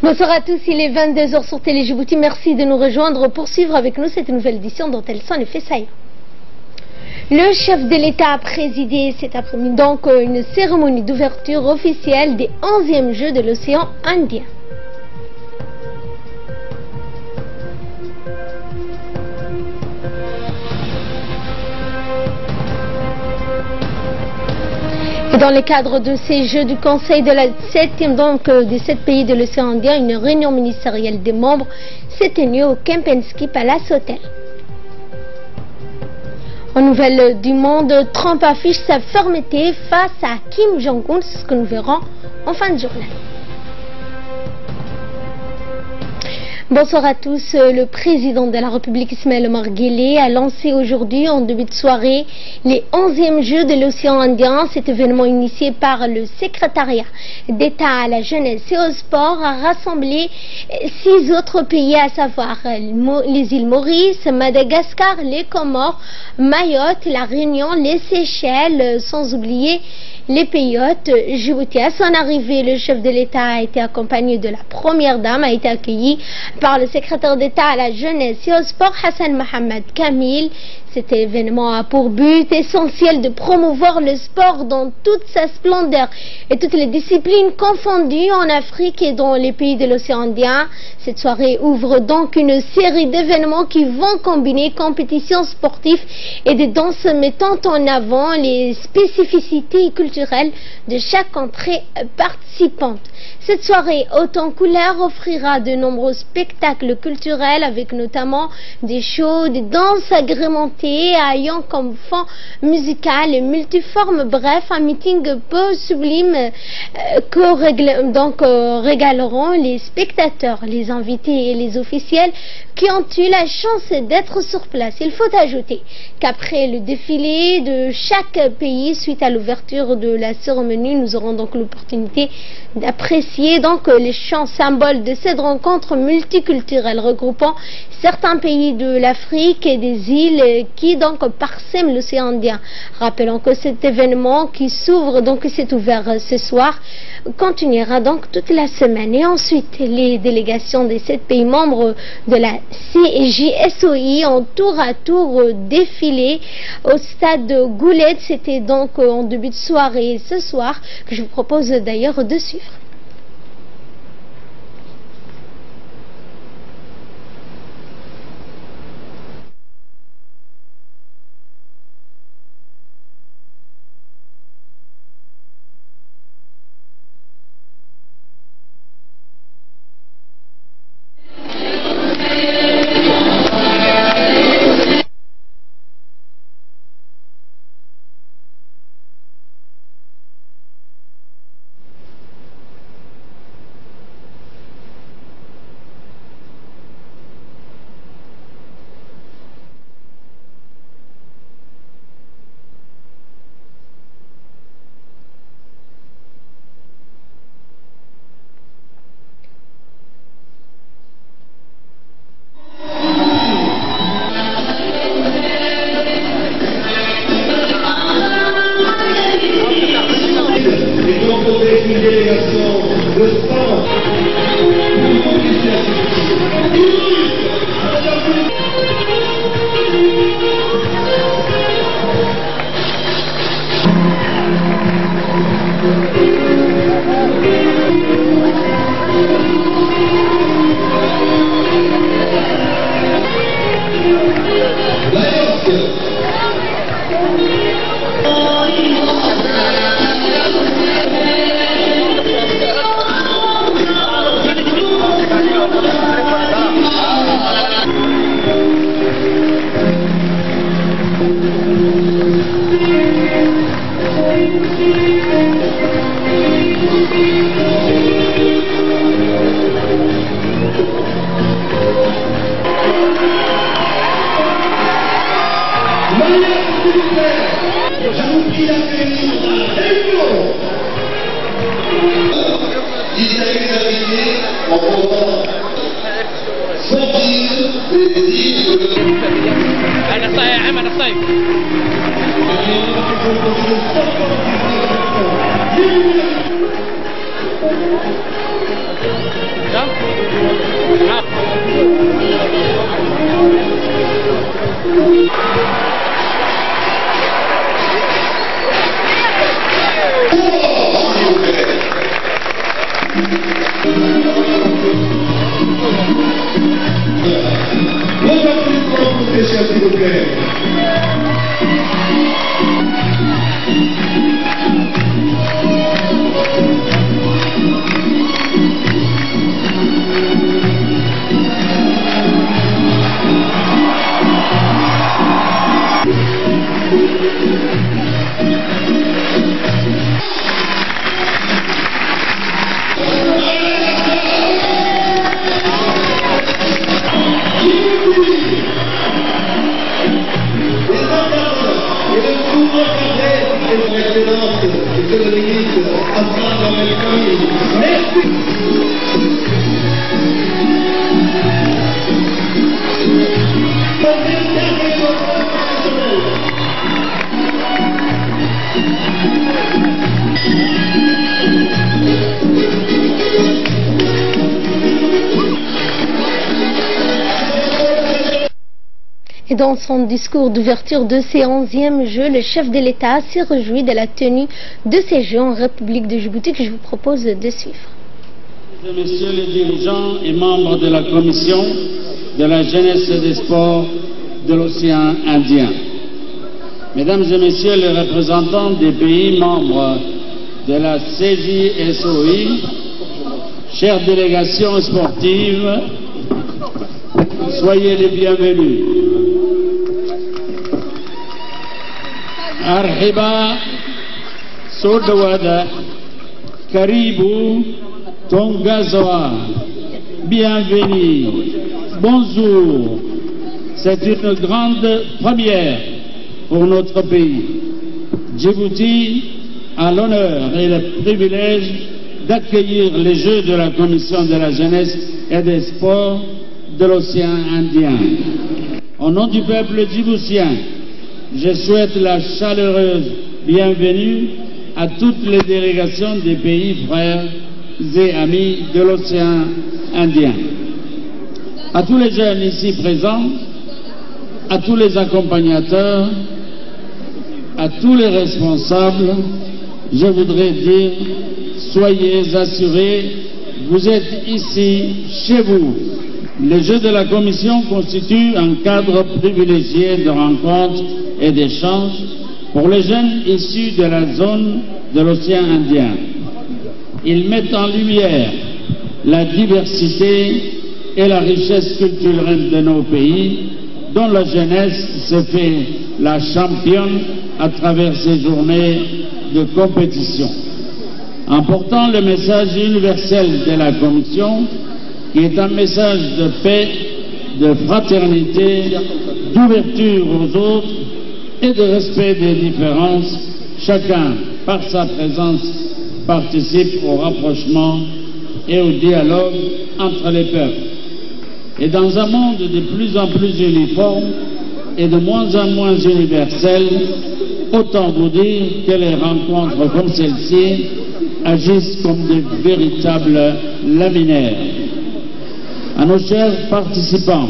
Bonsoir à tous, il est 22h sur Télé Djibouti. Merci de nous rejoindre pour suivre avec nous cette nouvelle édition dont elle s'en est fait saillant. Le chef de l'État a présidé cet après-midi donc une cérémonie d'ouverture officielle des 11e Jeux de l'océan Indien. Et dans le cadre de ces Jeux du Conseil de la 7e, donc des 7 pays de l'océan Indien, une réunion ministérielle des membres s'est tenue au Kempinski Palace Hotel. En nouvelle du monde, Trump affiche sa fermeté face à Kim Jong-un, c'est ce que nous verrons en fin de journée. Bonsoir à tous. Le président de la République Ismaël Omar Guelleh a lancé aujourd'hui en début de soirée les 11e Jeux de l'océan Indien. Cet événement initié par le secrétariat d'État à la jeunesse et au sport a rassemblé 6 autres pays, à savoir les îles Maurice, Madagascar, les Comores, Mayotte, la Réunion, les Seychelles, sans oublier les pays hôtes. Djibouti. À son arrivée, le chef de l'État a été accompagné de la première dame, a été accueilli par le secrétaire d'État à la jeunesse et au sport, Hassan Mohamed Kamil. Cet événement a pour but essentiel de promouvoir le sport dans toute sa splendeur et toutes les disciplines confondues en Afrique et dans les pays de l'océan Indien. Cette soirée ouvre donc une série d'événements qui vont combiner compétitions sportives et des danses mettant en avant les spécificités culturelles de chaque contrée participante. Cette soirée haute en couleurs offrira de nombreux spectacles culturels avec notamment des shows, des danses agrémentées ayant comme fond musical et multiforme, bref, un meeting peu sublime que régaleront les spectateurs, les invités et les officiels qui ont eu la chance d'être sur place. Il faut ajouter qu'après le défilé de chaque pays, suite à l'ouverture de la cérémonie, nous aurons donc l'opportunité d'apprécier donc les chants symboles de cette rencontre multiculturelle regroupant certains pays de l'Afrique et des îles qui donc parsèment l'océan Indien. Rappelons que cet événement qui s'ouvre, donc qui s'est ouvert ce soir, continuera donc toute la semaine. Et ensuite, les délégations des 7 pays membres de la CJSOI ont tour à tour défilé au stade Goulet. C'était donc en début de soirée ce soir que je vous propose d'ailleurs de suivre. أنا صايم يا عم أنا صايم. S'il vous plaît. Et dans son discours d'ouverture de ces 11e Jeux, le chef de l'État s'est réjoui de la tenue de ces Jeux en République de Djibouti que je vous propose de suivre. Mesdames et Messieurs les dirigeants et membres de la Commission de la jeunesse et des sports de l'océan Indien, Mesdames et Messieurs les représentants des pays membres de la CJSOI, chères délégations sportives, soyez les bienvenus. Arhiba, Sodawada, Karibu, Tongazoa, bienvenue, bonjour. C'est une grande première pour notre pays. Djibouti a l'honneur et le privilège d'accueillir les Jeux de la Commission de la jeunesse et des sports de l'océan Indien. Au nom du peuple djiboutien, je souhaite la chaleureuse bienvenue à toutes les délégations des pays frères et amis de l'océan Indien. À tous les jeunes ici présents, à tous les accompagnateurs, à tous les responsables, je voudrais dire, soyez assurés, vous êtes ici chez vous. Les Jeux de la Commission constituent un cadre privilégié de rencontres et d'échanges pour les jeunes issus de la zone de l'océan Indien. Ils mettent en lumière la diversité et la richesse culturelle de nos pays, dont la jeunesse se fait la championne à travers ces journées de compétition. En portant le message universel de la Commission, qui est un message de paix, de fraternité, d'ouverture aux autres et de respect des différences, chacun, par sa présence, participe au rapprochement et au dialogue entre les peuples. Et dans un monde de plus en plus uniforme et de moins en moins universel, autant vous dire que les rencontres comme celle-ci agissent comme de véritables laminaires. À nos chers participants,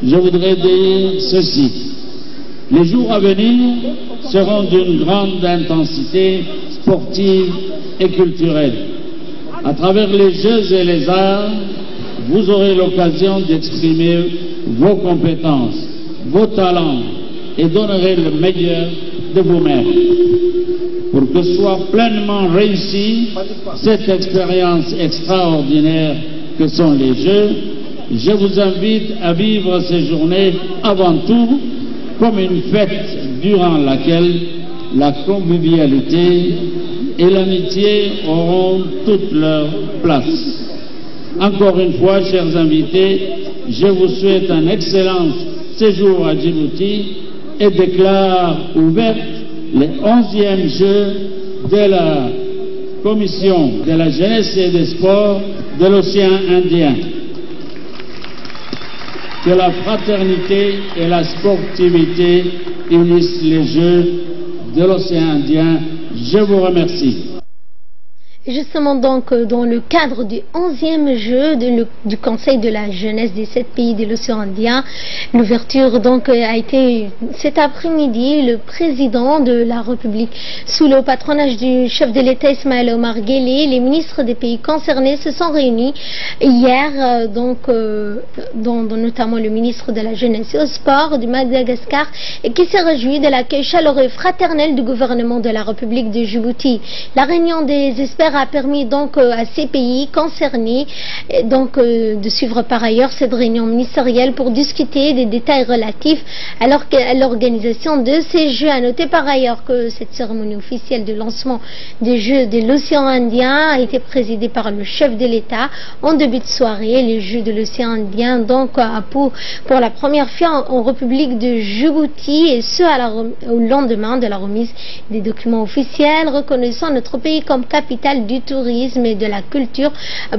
je voudrais dire ceci. Les jours à venir seront d'une grande intensité sportive et culturelle. À travers les jeux et les arts, vous aurez l'occasion d'exprimer vos compétences, vos talents et donnerez le meilleur de vous-même. Pour que soit pleinement réussie cette expérience extraordinaire que sont les Jeux, je vous invite à vivre ces journées avant tout comme une fête durant laquelle la convivialité et l'amitié auront toute leur place. Encore une fois, chers invités, je vous souhaite un excellent séjour à Djibouti et déclare ouvertes les 11e Jeux de la Commission de la jeunesse et des sports de l'océan Indien. Que la fraternité et la sportivité unissent les Jeux de l'océan Indien. Je vous remercie. Justement, donc, dans le cadre du 11e jeu du Conseil de la jeunesse des 7 pays de l'océan Indien, l'ouverture donc a été cet après-midi. Le président de la République, sous le patronage du chef de l'État Ismaël Omar Guelleh, les ministres des pays concernés se sont réunis hier, notamment le ministre de la jeunesse et au sport du Madagascar, et qui s'est réjoui de l'accueil chaleureux et fraternel du gouvernement de la République de Djibouti. La réunion des experts a permis donc à ces pays concernés de suivre par ailleurs cette réunion ministérielle pour discuter des détails relatifs à l'organisation de ces Jeux. À noter par ailleurs que cette cérémonie officielle de lancement des Jeux de l'océan Indien a été présidée par le chef de l'État en début de soirée. Les Jeux de l'océan Indien donc pour la première fois en République de Djibouti, et ce au lendemain de la remise des documents officiels reconnaissant notre pays comme capitale du tourisme et de la culture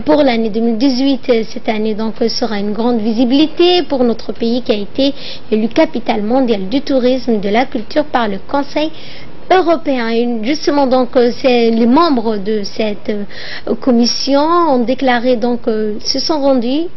pour l'année 2018. Cette année donc sera une grande visibilité pour notre pays qui a été élu capitale mondiale du tourisme et de la culture par le Conseil européen. Et justement donc c'est les membres de cette commission ont déclaré se sont rendus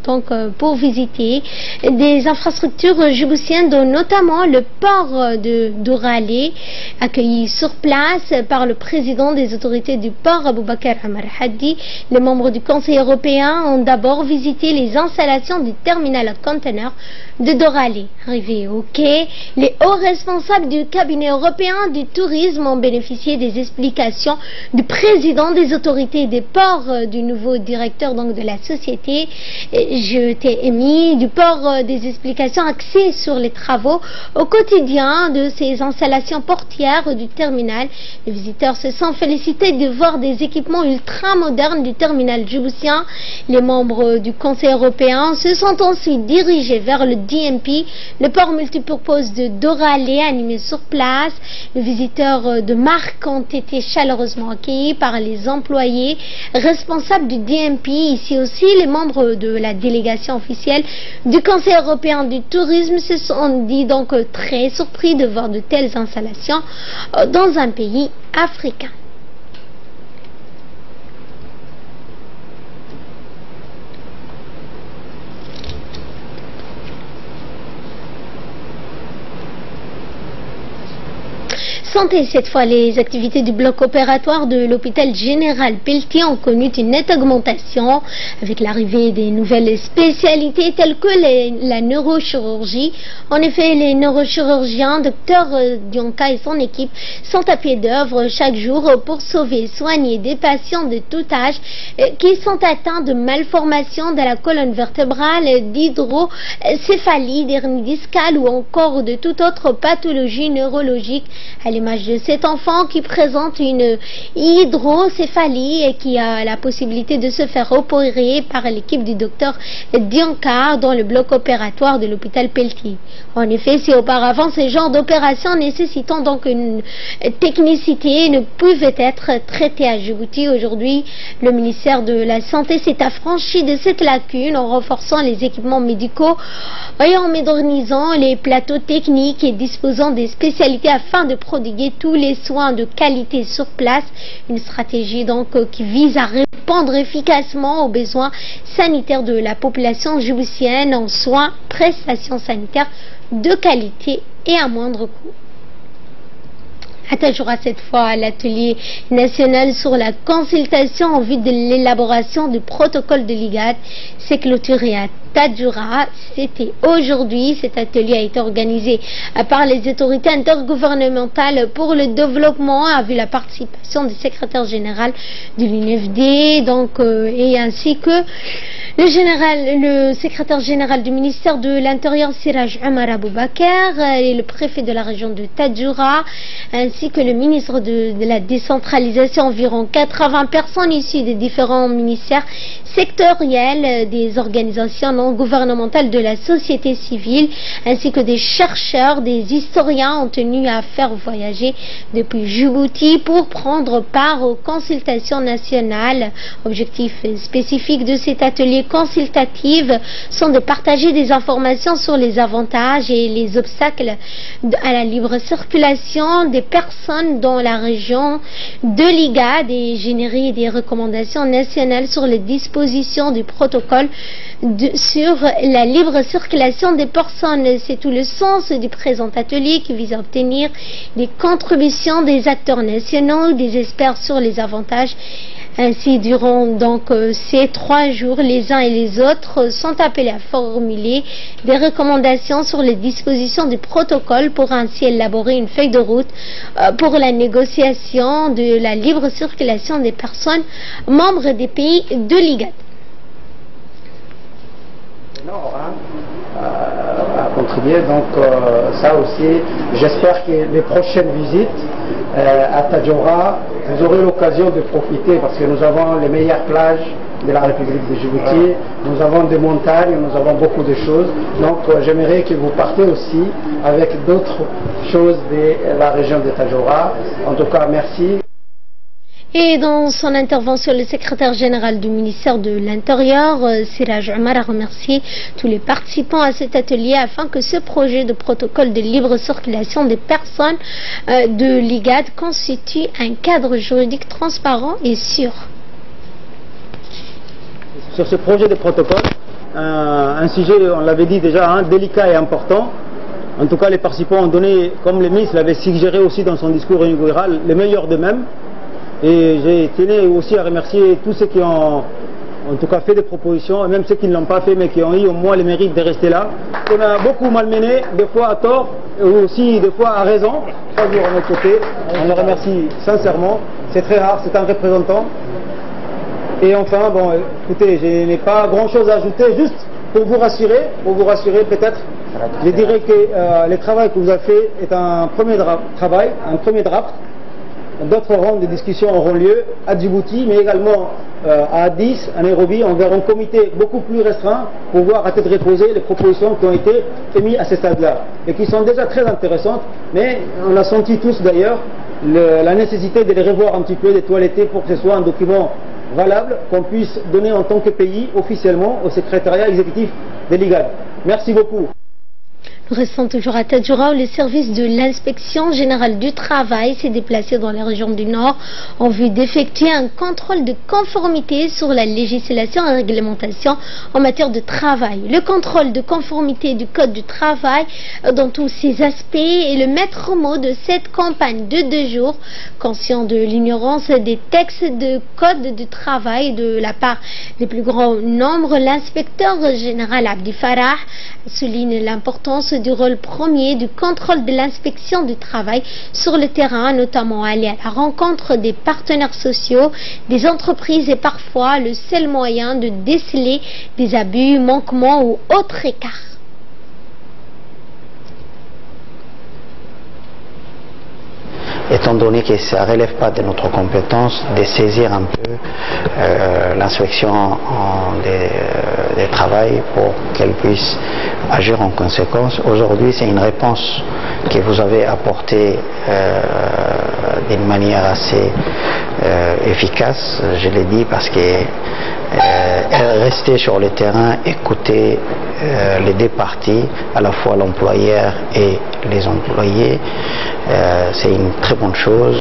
pour visiter des infrastructures djiboutiennes, dont notamment le port d'Oralé, accueilli sur place par le président des autorités du port Aboubakar Amar Hadi. Les membres du Conseil européen ont d'abord visité les installations du terminal à conteneurs de Doralé. Arrivés au quai, les hauts responsables du cabinet européen du tourisme ont bénéficié des explications du président des autorités des ports, du nouveau directeur de la société GTMI du port, des explications axées sur les travaux au quotidien de ces installations portières du terminal. Les visiteurs se sont félicités de voir des équipements ultra modernes du terminal djiboutien. Les membres du Conseil européen se sont ensuite dirigés vers le DMP, le port multipurpose de Doralé, animé sur place. Les visiteurs de marque ont été chaleureusement accueillis par les employés responsables du DMP. Ici aussi, les membres de la délégation officielle du Conseil européen du tourisme se sont dit très surpris de voir de telles installations dans un pays africain. Santé, cette fois, les activités du bloc opératoire de l'hôpital général Pelletier ont connu une nette augmentation avec l'arrivée des nouvelles spécialités telles que la neurochirurgie. En effet, les neurochirurgiens, Dr Dionka et son équipe, sont à pied d'œuvre chaque jour pour sauver et soigner des patients de tout âge qui sont atteints de malformations de la colonne vertébrale, d'hydrocéphalie, d'hernie discale ou encore de toute autre pathologie neurologique. À l'image de cet enfant qui présente une hydrocéphalie et qui a la possibilité de se faire opérer par l'équipe du docteur Dionka dans le bloc opératoire de l'hôpital Pelletier. En effet, si auparavant ces genres d'opérations nécessitant une technicité ne pouvaient être traitées à Djibouti, aujourd'hui le ministère de la Santé s'est affranchi de cette lacune en renforçant les équipements médicaux et en modernisant les plateaux techniques et disposant des spécialités afin de prodiguer tous les soins de qualité sur place. Une stratégie qui vise à répondre efficacement aux besoins sanitaires de la population djiboutienne en soins, prestations sanitaires de qualité et à moindre coût. À Tadjoura, cette fois, l'atelier national sur la consultation en vue de l'élaboration du protocole de l'IGAD s'est clôturé à Tadjoura. C'était aujourd'hui. Cet atelier a été organisé par les autorités intergouvernementales pour le développement, a vu la participation du secrétaire général de l'UNFD, et ainsi que le secrétaire général du ministère de l'Intérieur, Siraj Omar Aboubakar, et le préfet de la région de Tadjoura, ainsi que le ministre de la décentralisation. Environ 80 personnes issues des différents ministères sectoriels, des organisations non gouvernementales de la société civile, ainsi que des chercheurs, des historiens ont tenu à faire voyager depuis Djibouti pour prendre part aux consultations nationales. Objectif spécifique de cet atelier ateliers consultatifs sont de partager des informations sur les avantages et les obstacles à la libre circulation des personnes dans la région de l'IGAD et générer des recommandations nationales sur les dispositions du protocole sur la libre circulation des personnes. C'est tout le sens du présent atelier qui vise à obtenir des contributions des acteurs nationaux, des experts sur les avantages. Ainsi, durant donc ces 3 jours, les uns et les autres sont appelés à formuler des recommandations sur les dispositions du protocole pour ainsi élaborer une feuille de route pour la négociation de la libre circulation des personnes membres des pays de l'IGAD. À contribuer, donc ça aussi, j'espère que les prochaines visites à Tadjoura, vous aurez l'occasion de profiter parce que nous avons les meilleures plages de la République de Djibouti, nous avons des montagnes, nous avons beaucoup de choses, donc j'aimerais que vous partez aussi avec d'autres choses de la région de Tadjoura. En tout cas, merci. Et dans son intervention, le secrétaire général du ministère de l'Intérieur, Siraj Omar, a remercié tous les participants à cet atelier afin que ce projet de protocole de libre circulation des personnes de l'IGAD constitue un cadre juridique transparent et sûr. Sur ce projet de protocole, un sujet, on l'avait dit déjà, délicat et important. En tout cas, les participants ont donné, comme le ministre l'avait suggéré aussi dans son discours inaugural, les meilleurs d'eux-mêmes. Et j'ai tenu aussi à remercier tous ceux qui ont en tout cas fait des propositions, et même ceux qui ne l'ont pas fait mais qui ont eu au moins le mérite de rester là. On a beaucoup malmené, des fois à tort, et aussi des fois à raison, toujours à notre côté. On le remercie sincèrement, c'est très rare, c'est un représentant. Et enfin, bon, écoutez, je n'ai pas grand-chose à ajouter, juste pour vous rassurer peut-être, je dirais que le travail que vous avez fait est un premier travail, un premier draft. D'autres rondes de discussions auront lieu à Djibouti, mais également à Addis, à Nairobi. On verra un comité beaucoup plus restreint pour voir à tête reposée les propositions qui ont été émises à ce stade-là et qui sont déjà très intéressantes, mais on a senti tous d'ailleurs la nécessité de les revoir un petit peu, de toiletter pour que ce soit un document valable qu'on puisse donner en tant que pays officiellement au secrétariat exécutif de l'IGAD. Merci beaucoup. Nous restons toujours à Tadjoura où le service de l'inspection générale du travail s'est déplacé dans les régions du Nord en vue d'effectuer un contrôle de conformité sur la législation et réglementation en matière de travail. Le contrôle de conformité du Code du travail dans tous ses aspects est le maître mot de cette campagne de 2 jours. Conscient de l'ignorance des textes de Code du travail de la part des plus grands nombres, l'inspecteur général Abdi Farah souligne l'importance du rôle premier du contrôle de l'inspection du travail sur le terrain, notamment aller à la rencontre des partenaires sociaux, des entreprises et parfois le seul moyen de déceler des abus, manquements ou autres écarts. Étant donné que ça ne relève pas de notre compétence, de saisir un peu l'inspection des travail pour qu'elle puisse agir en conséquence. Aujourd'hui, c'est une réponse que vous avez apportée d'une manière assez efficace, je l'ai dit, parce que rester sur le terrain, écouter les 2 parties, à la fois l'employeur et les employés, c'est une très bonne chose.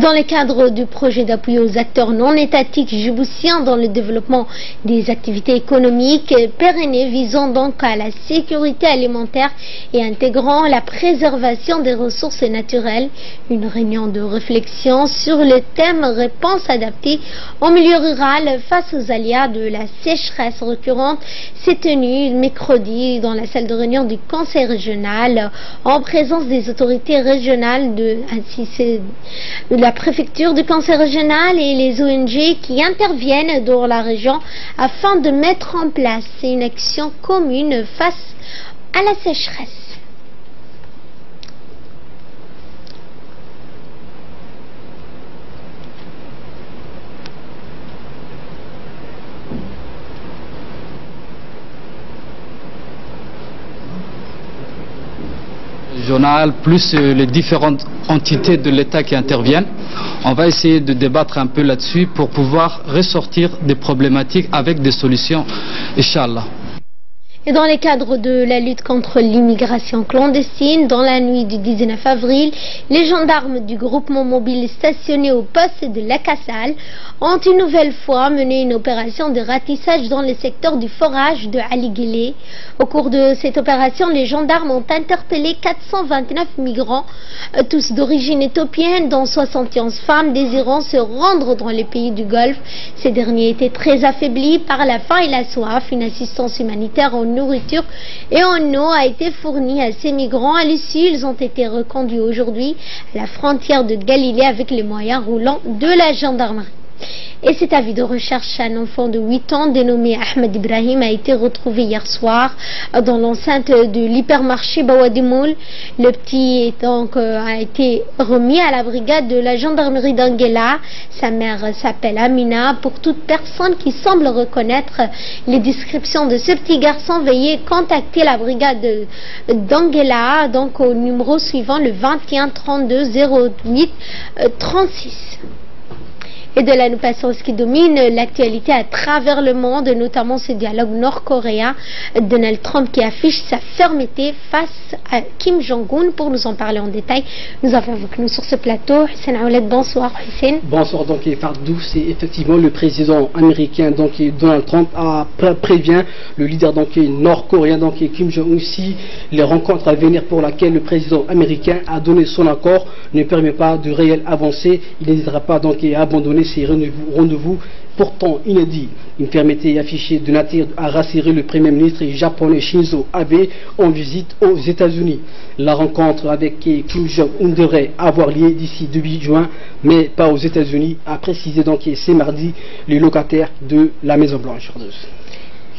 Dans le cadre du projet d'appui aux acteurs non étatiques djiboutiens dans le développement des activités économiques pérennes visant donc à la sécurité alimentaire et intégrant la préservation des ressources naturelles, une réunion de réflexion sur le thème réponse adaptée au milieu rural face aux aléas de la sécheresse récurrente s'est tenue mercredi dans la salle de réunion du conseil régional en présence des autorités régionales de la préfecture du conseil régional et les ONG qui interviennent dans la région afin de mettre en place une action commune face à la sécheresse. Régional, plus les différentes entités de l'État qui interviennent. On va essayer de débattre un peu là-dessus pour pouvoir ressortir des problématiques avec des solutions, Inch'Allah. Et dans le cadre de la lutte contre l'immigration clandestine, dans la nuit du 19 avril, les gendarmes du groupement mobile stationné au poste de Lakassal ont une nouvelle fois mené une opération de ratissage dans le secteur du forage de Ali-Guélé. Au cours de cette opération, les gendarmes ont interpellé 429 migrants, tous d'origine éthiopienne, dont 71 femmes désirant se rendre dans les pays du Golfe. Ces derniers étaient très affaiblis par la faim et la soif. Une assistance humanitaire en nourriture et en eau a été fournie à ces migrants. À l'issue, ils ont été reconduits aujourd'hui à la frontière de Galilée avec les moyens roulants de la gendarmerie. Et cet avis de recherche, un enfant de 8 ans dénommé Ahmed Ibrahim a été retrouvé hier soir dans l'enceinte de l'hypermarché Bawadimoul. Le petit a été remis à la brigade de la gendarmerie d'Anguela. Sa mère s'appelle Amina. Pour toute personne qui semble reconnaître les descriptions de ce petit garçon, veuillez contacter la brigade d'Anguela, donc au numéro suivant, le 21 32 08 36. Et de là, nous passons à ce qui domine l'actualité à travers le monde, notamment ce dialogue nord-coréen. Donald Trump qui affiche sa fermeté face à Kim Jong-un. Pour nous en parler en détail, nous avons avec nous sur ce plateau Hussein Aoulet. Bonsoir Hussein. Bonsoir, donc Fardou, c'est effectivement le président américain, donc Donald Trump prévient le leader donc nord-coréen, donc Kim Jong-un, si les rencontres à venir pour laquelle le président américain a donné son accord ne permet pas de réelle avancée, il n'hésitera pas donc à abandonner ces rendez-vous pourtant inédits. Une fermeté affichée de nature à rassurer le Premier ministre japonais Shinzo Abe en visite aux États-Unis. La rencontre avec Kim Jong-un devrait avoir lieu d'ici début juin, mais pas aux États-Unis, a précisé donc ce mardi le locataire de la Maison-Blanche.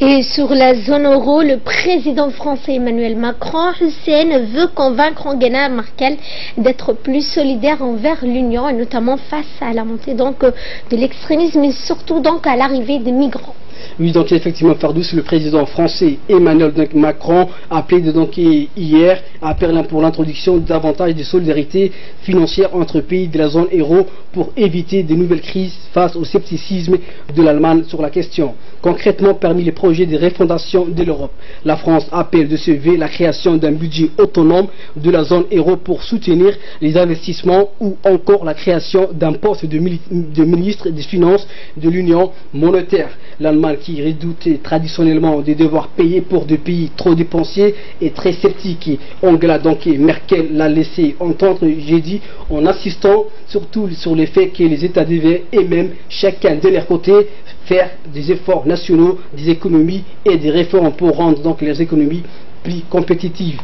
Et sur la zone euro, le président français Emmanuel Macron, Hussein, veut convaincre Angela Merkel d'être plus solidaire envers l'Union, et notamment face à la montée donc de l'extrémisme, mais surtout donc à l'arrivée des migrants. Oui, donc effectivement, Fardous, le président français Emmanuel Macron a appelé donc hier à Berlin pour l'introduction davantage de solidarité financière entre pays de la zone euro pour éviter de nouvelles crises face au scepticisme de l'Allemagne sur la question. Concrètement, parmi les projets de refondation de l'Europe, la France appelle de ce vœu la création d'un budget autonome de la zone euro pour soutenir les investissements ou encore la création d'un poste de ministre des Finances de l'Union monétaire. L'Allemagne, qui redoutait traditionnellement de devoir payer pour des pays trop dépensiers, est très sceptique. Angela Merkel l'a laissé entendre jeudi en insistant surtout sur le fait que les États devaient et même chacun de leur côté faire des efforts nationaux, des économies et des réformes pour rendre donc les économies plus compétitives.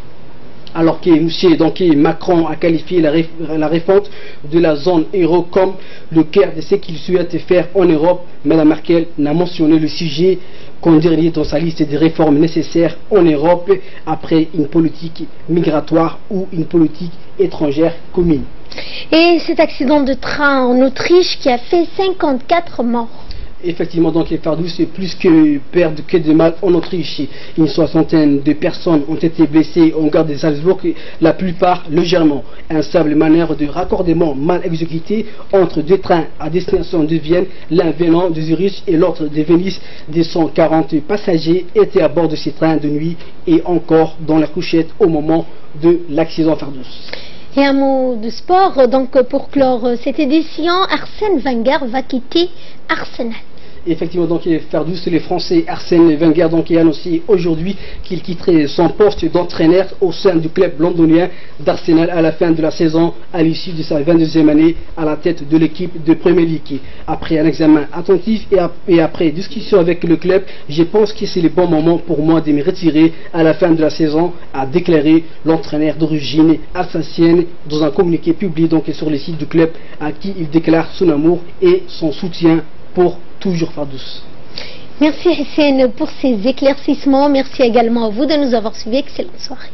Alors que M. Macron a qualifié la refonte de la zone euro comme le cœur de ce qu'il souhaite faire en Europe, Mme Merkel n'a mentionné le sujet qu'en dernier dans sa liste des réformes nécessaires en Europe après une politique migratoire ou une politique étrangère commune. Et cet accident de train en Autriche qui a fait 54 morts. Effectivement, donc les Fardous, c'est plus que perdre que de mal en Autriche. Une soixantaine de personnes ont été blessées en gare de Salzbourg, la plupart légèrement. Un simple manœuvre de raccordement mal exécuté entre deux trains à destination de Vienne, l'un venant de Zurich et l'autre de Venise. Des 140 passagers étaient à bord de ces trains de nuit et encore dans la couchette au moment de l'accident Fardous. Et un mot de sport, donc pour clore cette édition, Arsène Wenger va quitter Arsenal. Effectivement, donc Fardous, les Français Arsène Wenger donc a annoncé aujourd'hui qu'il quitterait son poste d'entraîneur au sein du club londonien d'Arsenal à la fin de la saison, à l'issue de sa 22e année à la tête de l'équipe de Premier League. Après un examen attentif et après discussion avec le club, je pense que c'est le bon moment pour moi de me retirer à la fin de la saison, a déclaré l'entraîneur d'origine alsacienne dans un communiqué publié donc sur le site du club, à qui il déclare son amour et son soutien pour toujours Fardous. Merci Hussein pour ces éclaircissements. Merci également à vous de nous avoir suivis. Excellente soirée.